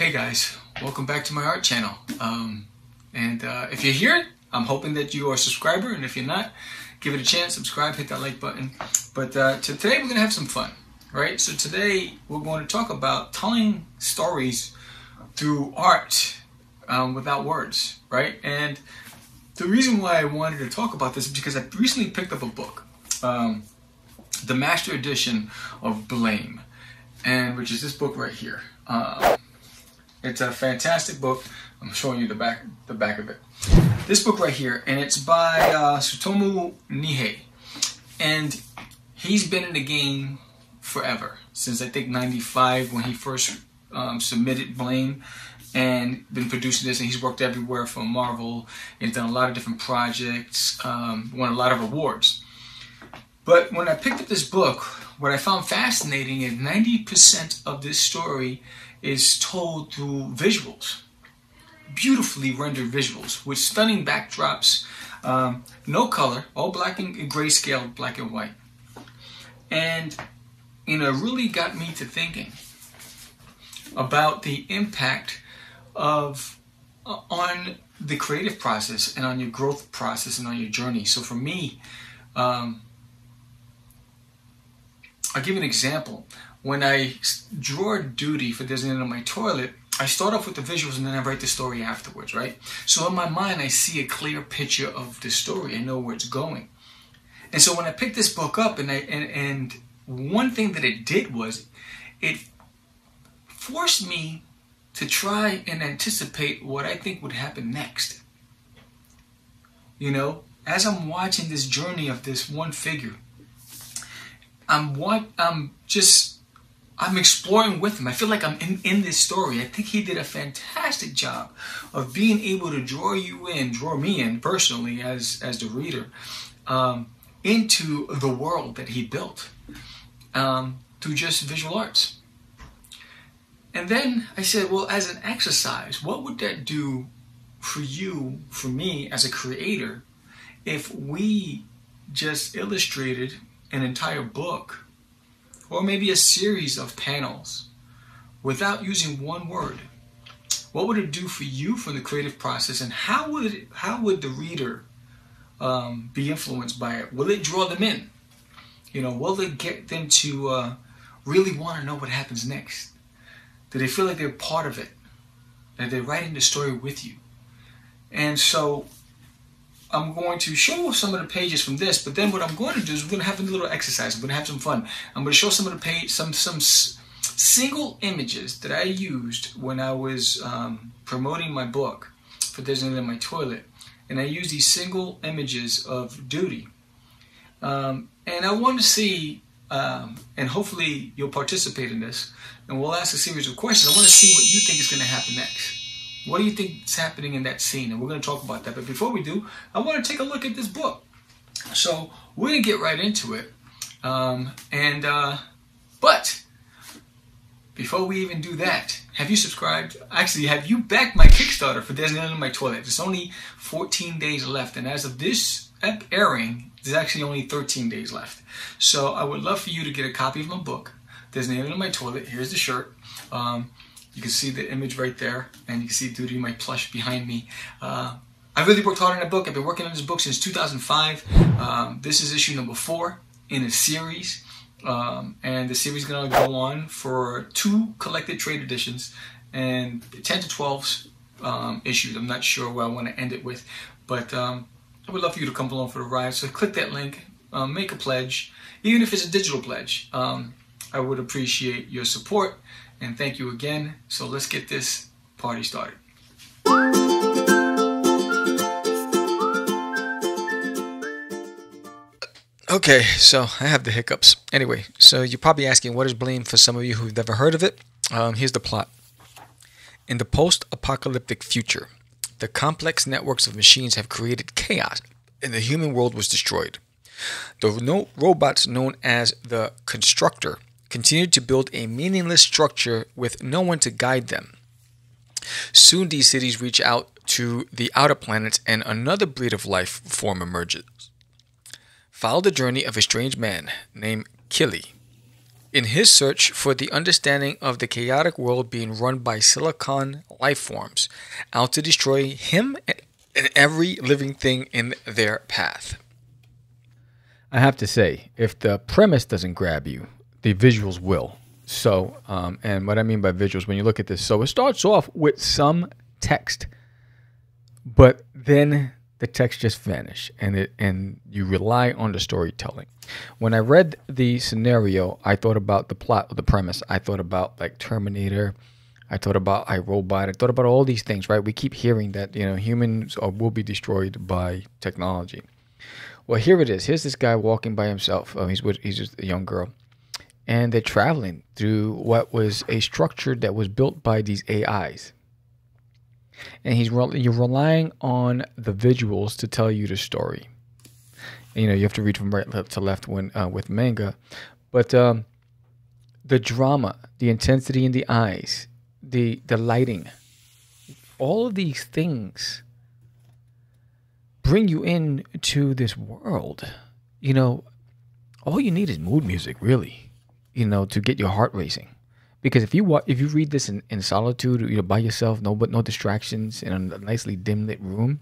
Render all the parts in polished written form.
Hey guys, welcome back to my art channel. If you're here, I'm hoping that you are a subscriber, and if you're not, give it a chance, subscribe, hit that like button. But today we're going to have some fun, right? So today we're going to talk about telling stories through art without words, right? And the reason why I wanted to talk about this is because I recently picked up a book, the Master Edition of Blame, and which is this book right here. It's a fantastic book. I'm showing you the back of it. This book right here, and it's by Tsutomu Nihei, and he's been in the game forever, since I think '95 when he first submitted Blame, and been producing this, and he's worked everywhere from Marvel. He's done a lot of different projects, won a lot of awards. But when I picked up this book, what I found fascinating is 90% of this story is told through visuals, beautifully rendered visuals with stunning backdrops, no color, all black and grayscale, black and white. And it really got me to thinking about the impact of on the creative process and on your growth process and on your journey. So for me, I'll give an example. When I draw duty for designating on my toilet, I start off with the visuals and then I write the story afterwards, right? So in my mind, I see a clear picture of the story. I know where it's going. And so when I picked this book up, and one thing that it did was it forced me to try and anticipate what I think would happen next. You know, as I'm watching this journey of this one figure, I'm exploring with him. I feel like I'm in this story. I think he did a fantastic job of being able to draw me in personally as the reader, into the world that he built through just visual arts. And then I said, well, as an exercise, what would that do for you, for me as a creator, if we just illustrated an entire book, or maybe a series of panels, without using one word? What would it do for you from the creative process, and how would the reader be influenced by it? Will it draw them in? You know, will it get them to really want to know what happens next? Do they feel like they're part of it? That they're writing the story with you? And so I'm going to show some of the pages from this, but then what I'm going to do is we're going to have a little exercise. I'm going to have some fun. I'm going to show some of the page, some single images that I used when I was promoting my book for Designated on My Toilet, and I used these single images of duty. And I want to see, and hopefully you'll participate in this, and we'll ask a series of questions. I want to see what you think is going to happen next. What do you think is happening in that scene? And we're going to talk about that. But before we do, I want to take a look at this book. So we're going to get right into it. But before we even do that, have you subscribed? Actually, have you backed my Kickstarter for Designated on My Toilet? There's only 14 days left. And as of this airing, there's actually only 13 days left. So I would love for you to get a copy of my book, Designated on My Toilet. Here's the shirt. You can see the image right there, and you can see Duty, my plush behind me. I really worked hard on that book. I've been working on this book since 2005. This is issue number 4 in a series, and the series is going to go on for 2 collected trade editions and 10 to 12 issues. I'm not sure where I want to end it with, but I would love for you to come along for the ride. So click that link, make a pledge, even if it's a digital pledge. I would appreciate your support. And thank you again. So let's get this party started. Okay, so I have the hiccups. Anyway, so you're probably asking, what is Blame? For some of you who've never heard of it, here's the plot. In the post-apocalyptic future, the complex networks of machines have created chaos, and the human world was destroyed. The robots known as the Constructor continued to build a meaningless structure with no one to guide them. Soon these cities reach out to the outer planets, and another breed of life form emerges. Follow the journey of a strange man named Killy in his search for the understanding of the chaotic world being run by silicon life forms out to destroy him and every living thing in their path. I have to say, if the premise doesn't grab you, the visuals will. So, and what I mean by visuals, when you look at this, so it starts off with some text, but then the text just vanishes, and you rely on the storytelling. When I read the scenario, I thought about the plot, the premise. I thought about like Terminator. I thought about iRobot. I thought about all these things, right? We keep hearing that, you know, humans will be destroyed by technology. Well, here it is. Here's this guy walking by himself. He's just a young girl, and they're traveling through what was a structure that was built by these AIs. And you're relying on the visuals to tell you the story. And, you know, you have to read from right to left when with manga, but the drama, the intensity in the eyes, the lighting, all of these things bring you into this world. You know, all you need is mood music, really, you know, to get your heart racing. Because if you read this in solitude, you know, by yourself, no distractions, in a nicely dim lit room,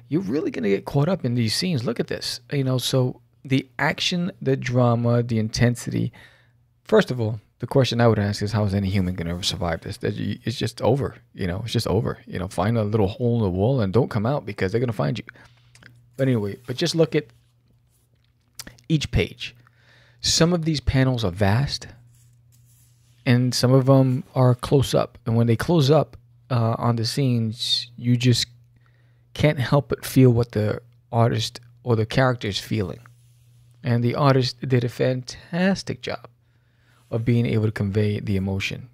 you're really gonna get caught up in these scenes. Look at this, you know. So the action, the drama, the intensity. First of all, the question I would ask is, how is any human gonna ever survive this? It's just over, you know. It's just over. You know, find a little hole in the wall and don't come out, because they're gonna find you. But anyway, just look at each page. Some of these panels are vast, and some of them are close up. And when they close up on the scenes, you just can't help but feel what the artist or the character is feeling. And the artist did a fantastic job of being able to convey the emotion.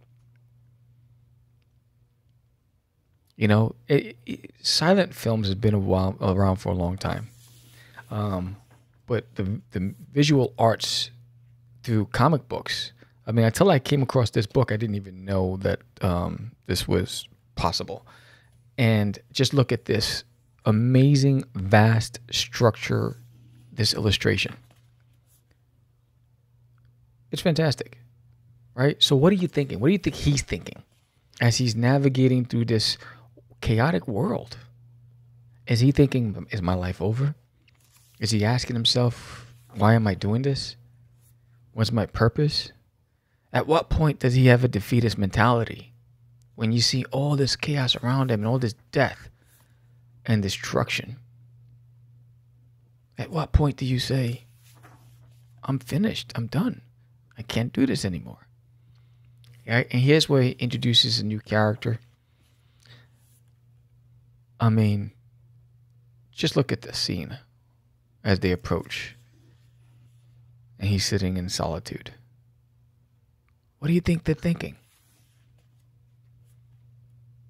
You know, silent films has been around for a long time. But the visual arts through comic books, I mean, until I came across this book, I didn't even know that this was possible. And just look at this amazing, vast structure, this illustration. It's fantastic, right? So what are you thinking? What do you think he's thinking as he's navigating through this chaotic world? Is he thinking, is my life over? Is he asking himself, why am I doing this? What's my purpose? At what point does he have a defeatist mentality when you see all this chaos around him and all this death and destruction? At what point do you say, I'm finished, I'm done, I can't do this anymore? Right? And here's where he introduces a new character. I mean, just look at the scene as they approach. And he's sitting in solitude. What do you think they're thinking?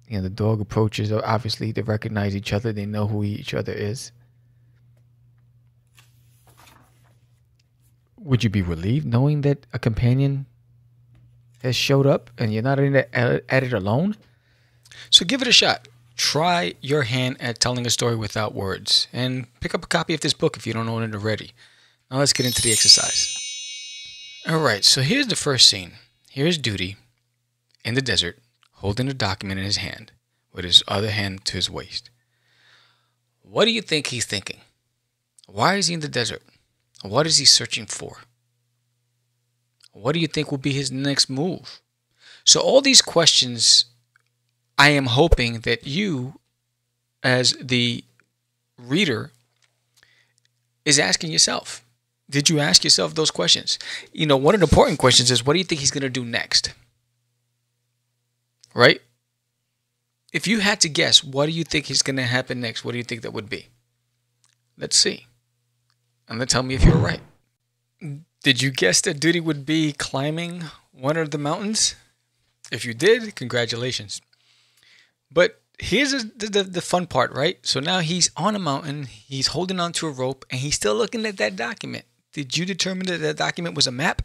You know, the dog approaches. Obviously, they recognize each other. They know who each other is. Would you be relieved knowing that a companion has showed up and you're not at it alone? So give it a shot. Try your hand at telling a story without words, and pick up a copy of this book if you don't own it already. Now let's get into the exercise. Alright, so here's the first scene. Here's Duty in the desert, holding a document in his hand, with his other hand to his waist. What do you think he's thinking? Why is he in the desert? What is he searching for? What do you think will be his next move? So all these questions, I am hoping that you, as the reader, is asking yourself. Did you ask yourself those questions? You know, one of the important questions is, what do you think he's going to do next? Right? If you had to guess, what do you think is going to happen next? What do you think that would be? Let's see. And then tell me if you're right. Did you guess that Duty would be climbing one of the mountains? If you did, congratulations. But here's the fun part, right? So now he's on a mountain, he's holding onto a rope, and he's still looking at that document. Did you determine that that document was a map?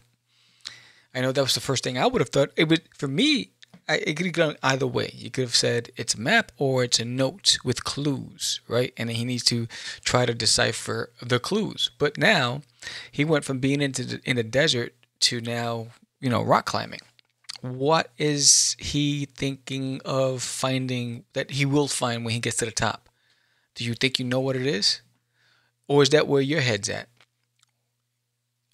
I know that was the first thing I would have thought. It would, for me, it could have gone either way. You could have said it's a map or it's a note with clues, right? And then he needs to try to decipher the clues. But now he went from being in the desert to now rock climbing. What is he thinking of finding that he will find when he gets to the top? Do you think you know what it is? Or is that where your head's at?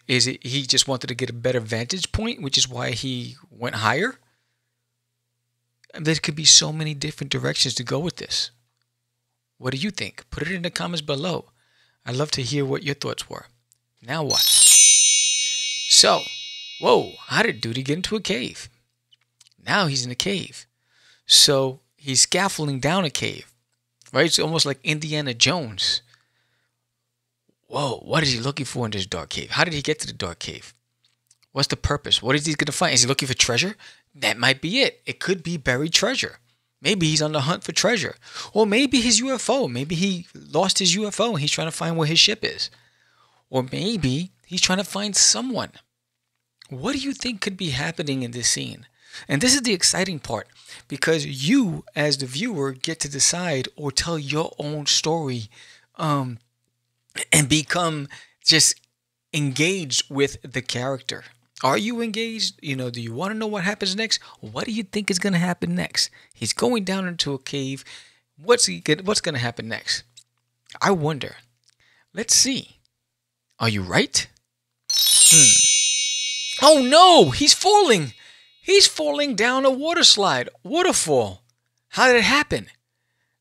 Is it he just wanted to get a better vantage point, which is why he went higher? There could be so many different directions to go with this. What do you think? Put it in the comments below. I'd love to hear what your thoughts were. Now what? So, whoa, how did Duty get into a cave? Now he's in a cave. So he's scaffolding down a cave, right? It's almost like Indiana Jones. Whoa, what is he looking for in this dark cave? How did he get to the dark cave? What's the purpose? What is he going to find? Is he looking for treasure? That might be it. It could be buried treasure. Maybe he's on the hunt for treasure. Or maybe his UFO. Maybe he lost his UFO and he's trying to find where his ship is. Or maybe he's trying to find someone. What do you think could be happening in this scene? And this is the exciting part, because you, as the viewer, get to decide or tell your own story and become just engaged with the character. Are you engaged? Do you want to know what happens next? What do you think is going to happen next? He's going down into a cave. What's going to happen next? I wonder. Let's see. Are you right? Oh no, he's falling. He's falling down a waterfall. How did it happen?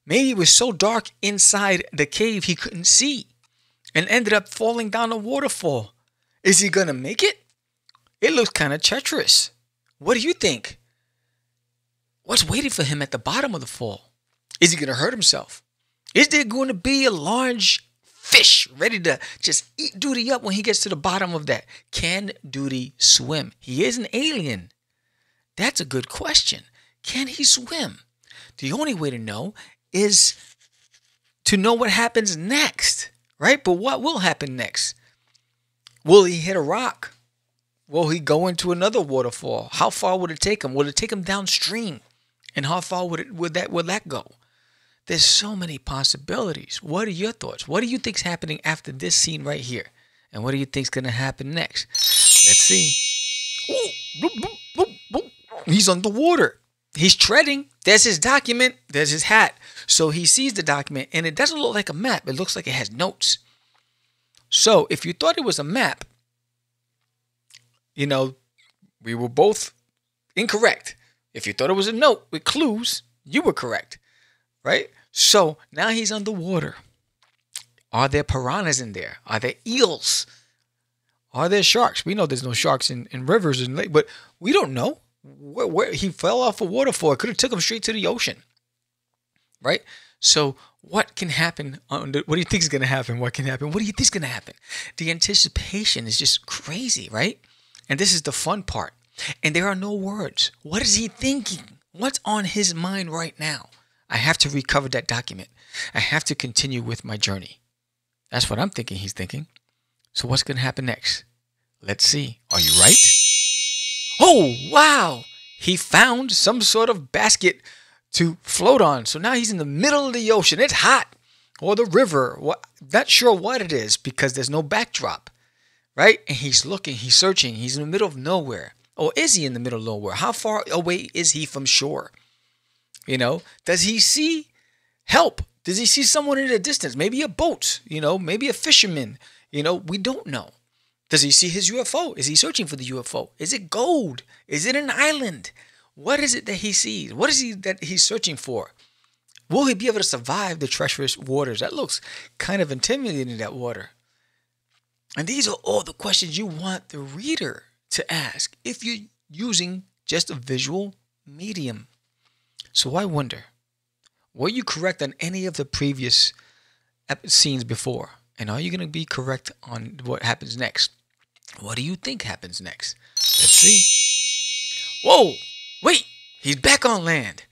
Maybe it was so dark inside the cave he couldn't see and ended up falling down a waterfall. Is he going to make it? It looks kind of treacherous. What do you think? What's waiting for him at the bottom of the fall? Is he going to hurt himself? Is there going to be a large fish ready to just eat Duty up when he gets to the bottom of that? Can Duty swim? He is an alien. That's a good question. Can he swim? The only way to know is to know what happens next, right? But what will happen next? Will he hit a rock? Will he go into another waterfall? How far would it take him? Will it take him downstream? And how far would that go? There's so many possibilities. What are your thoughts? What do you think's happening after this scene right here? And what do you think's going to happen next? Let's see. Ooh, boop, boop, boop, boop. He's underwater. He's treading. There's his document. There's his hat. So he sees the document, and it doesn't look like a map. It looks like it has notes. So if you thought it was a map, we were both incorrect. If you thought it was a note with clues, you were correct, right? So now he's underwater. Are there piranhas in there? Are there eels? Are there sharks? We know there's no sharks in rivers and lakes, but we don't know. Where he fell off a waterfall. It could have took him straight to the ocean, right? So what can happen? What do you think is going to happen? What can happen? What do you think is going to happen? The anticipation is just crazy, right? And this is the fun part. And there are no words. What is he thinking? What's on his mind right now? I have to recover that document. I have to continue with my journey. That's what I'm thinking he's thinking. So what's going to happen next? Let's see. Are you right? Oh, wow. He found some sort of basket to float on. So now he's in the middle of the ocean. It's hot. Or the river. Not sure what it is because there's no backdrop. Right? And he's looking. He's searching. He's in the middle of nowhere. Or is he in the middle of nowhere? How far away is he from shore? Does he see help? Does he see someone in the distance? Maybe a boat, maybe a fisherman. We don't know. Does he see his UFO? Is he searching for the UFO? Is it gold? Is it an island? What is it that he sees? What is it that he's searching for? Will he be able to survive the treacherous waters? That looks kind of intimidating, that water. And these are all the questions you want the reader to ask if you're using just a visual medium. So I wonder, were you correct on any of the previous scenes before? And are you going to be correct on what happens next? What do you think happens next? Let's see. Whoa, wait, he's back on land.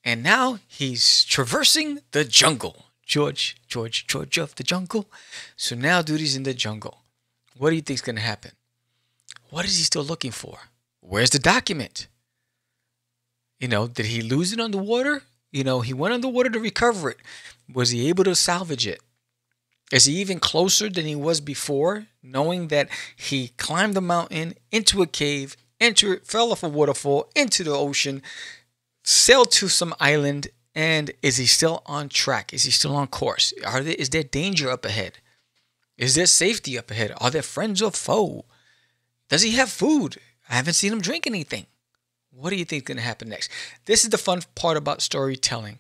And now he's traversing the jungle. George of the jungle. So now Duty's in the jungle. What do you think's going to happen? What is he still looking for? Where's the document? Did he lose it underwater? He went underwater to recover it. Was he able to salvage it? Is he even closer than he was before, knowing that he climbed the mountain into a cave, fell off a waterfall into the ocean, sailed to some island, and is he still on track? Is he still on course? Is there danger up ahead? Is there safety up ahead? Are there friends or foe? Does he have food? I haven't seen him drink anything. What do you think is going to happen next? This is the fun part about storytelling.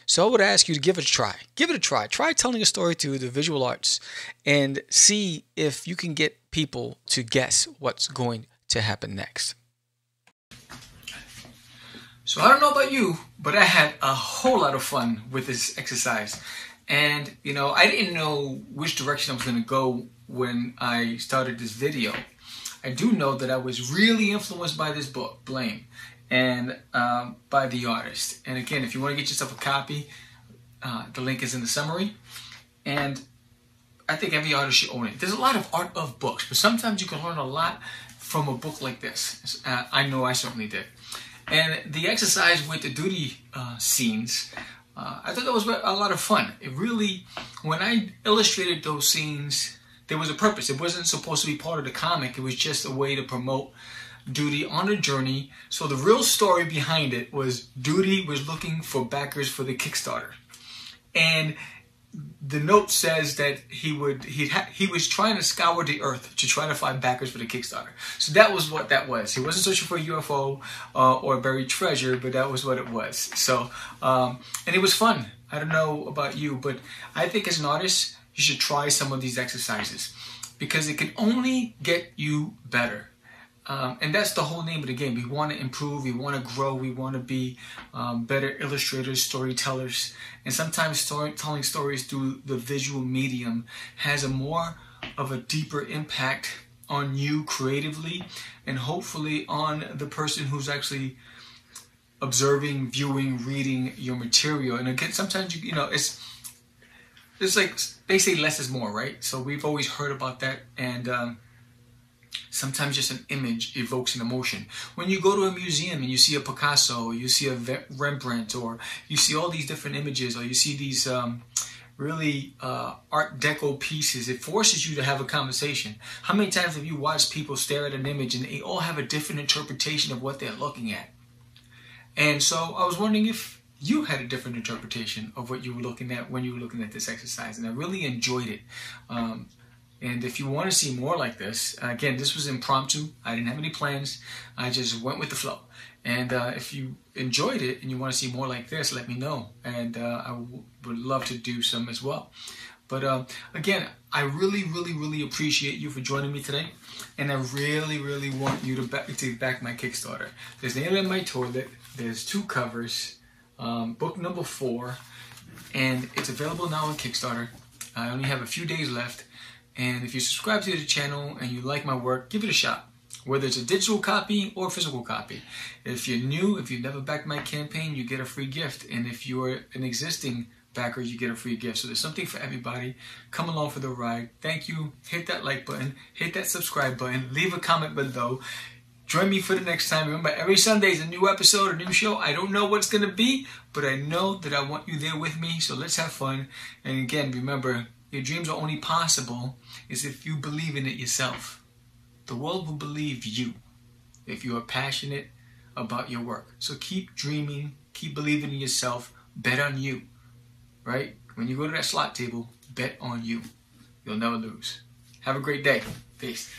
So I would ask you to give it a try. Give it a try. Try telling a story to the visual arts and see if you can get people to guess what's going to happen next. So I don't know about you, but I had a whole lot of fun with this exercise. And, I didn't know which direction I was going to go when I started this video. I do know that I was really influenced by this book, Blame, and by the artist. And again, if you want to get yourself a copy, the link is in the summary. And I think every artist should own it. There's a lot of art of books, but sometimes you can learn a lot from a book like this. I know I certainly did. And the exercise with the duty scenes, I thought that was a lot of fun. It really, when I illustrated those scenes, there was a purpose. It wasn't supposed to be part of the comic. It was just a way to promote Duty on a journey. So the real story behind it was Duty was looking for backers for the Kickstarter. And the note says that he was trying to scour the earth to try to find backers for the Kickstarter. So that was what that was. He wasn't searching for a UFO or buried treasure, but that was what it was. So, and it was fun. I don't know about you, but I think as an artist, you should try some of these exercises because it can only get you better. And that's the whole name of the game. We want to improve, we want to grow, we want to be better illustrators, storytellers. And sometimes telling stories through the visual medium has a more of a deeper impact on you creatively and hopefully on the person who's actually observing, viewing, reading your material. And again, sometimes, it's like they say less is more, right? So we've always heard about that, and sometimes just an image evokes an emotion. When you go to a museum and you see a Picasso, or you see a Rembrandt, or you see all these different images, or you see these really Art Deco pieces, it forces you to have a conversation. How many times have you watched people stare at an image and they all have a different interpretation of what they're looking at? And so I was wondering if you had a different interpretation of what you were looking at when you were looking at this exercise, and I really enjoyed it. And if you want to see more like this, again, this was impromptu. I didn't have any plans. I just went with the flow. And if you enjoyed it and you want to see more like this, let me know. And I would love to do some as well. But again, I really, really, really appreciate you for joining me today. And I really, really want you to back my Kickstarter. There's Nail in My Toilet. There's 2 covers. Book number 4. And it's available now on Kickstarter. I only have a few days left. And if you subscribe to the channel and you like my work, give it a shot. Whether it's a digital copy or a physical copy. If you're new, if you've never backed my campaign, you get a free gift. And if you're an existing backer, you get a free gift. So there's something for everybody. Come along for the ride. Thank you. Hit that like button. Hit that subscribe button. Leave a comment below. Join me for the next time. Remember, every Sunday is a new episode, a new show. I don't know what's going to be, but I know that I want you there with me. So let's have fun. And again, remember, your dreams are only possible if you believe in it yourself. The world will believe you if you are passionate about your work. So keep dreaming, keep believing in yourself, bet on you, right? When you go to that slot table, bet on you. You'll never lose. Have a great day. Peace.